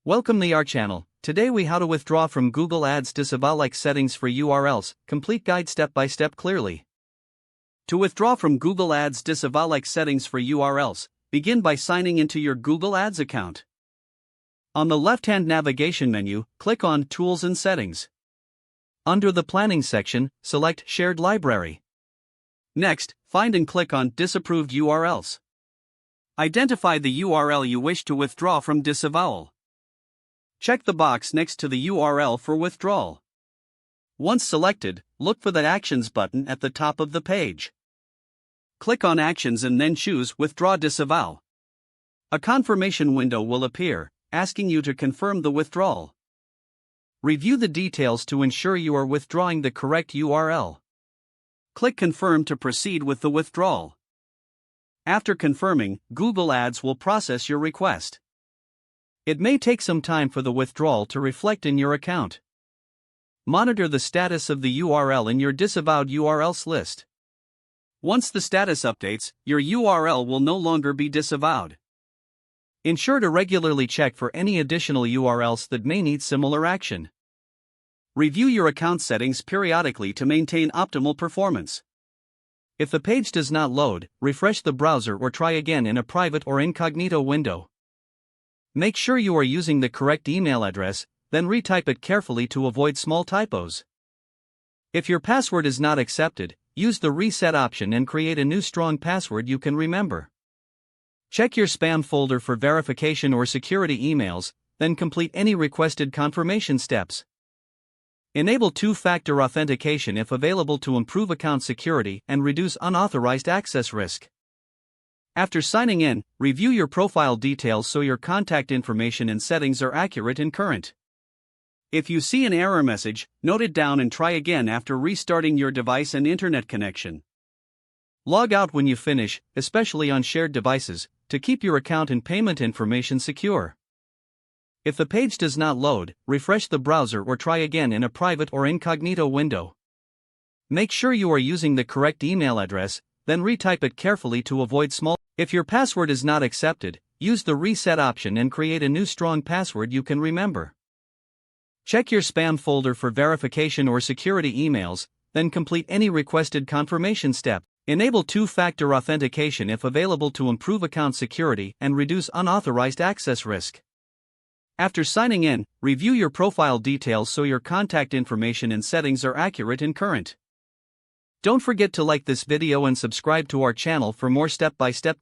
Welcome to our channel. Today we how to withdraw from Google Ads disavow-like settings for URLs, complete guide step by step clearly. To withdraw from Google Ads disavow-like settings for URLs, begin by signing into your Google Ads account. On the left-hand navigation menu, click on Tools and Settings. Under the Planning section, select Shared Library. Next, find and click on Disapproved URLs. Identify the URL you wish to withdraw from disavowal. Check the box next to the URL for withdrawal. Once selected, look for the Actions button at the top of the page. Click on Actions and then choose Withdraw Disavow. A confirmation window will appear, asking you to confirm the withdrawal. Review the details to ensure you are withdrawing the correct URL. Click Confirm to proceed with the withdrawal. After confirming, Google Ads will process your request. It may take some time for the withdrawal to reflect in your account. Monitor the status of the URL in your disavowed URLs list. Once the status updates, your URL will no longer be disavowed. Ensure to regularly check for any additional URLs that may need similar action. Review your account settings periodically to maintain optimal performance. If the page does not load, refresh the browser or try again in a private or incognito window. Make sure you are using the correct email address, then retype it carefully to avoid small typos. If your password is not accepted, use the reset option and create a new strong password you can remember. Check your spam folder for verification or security emails, then complete any requested confirmation steps. Enable two-factor authentication if available to improve account security and reduce unauthorized access risk. After signing in, review your profile details so your contact information and settings are accurate and current. If you see an error message, note it down and try again after restarting your device and internet connection. Log out when you finish, especially on shared devices, to keep your account and payment information secure. If the page does not load, refresh the browser or try again in a private or incognito window. Make sure you are using the correct email address, then retype it carefully to avoid small. If your password is not accepted, use the reset option and create a new strong password you can remember. Check your spam folder for verification or security emails, then complete any requested confirmation step. Enable two-factor authentication if available to improve account security and reduce unauthorized access risk. After signing in, review your profile details so your contact information and settings are accurate and current. Don't forget to like this video and subscribe to our channel for more step-by-step tips.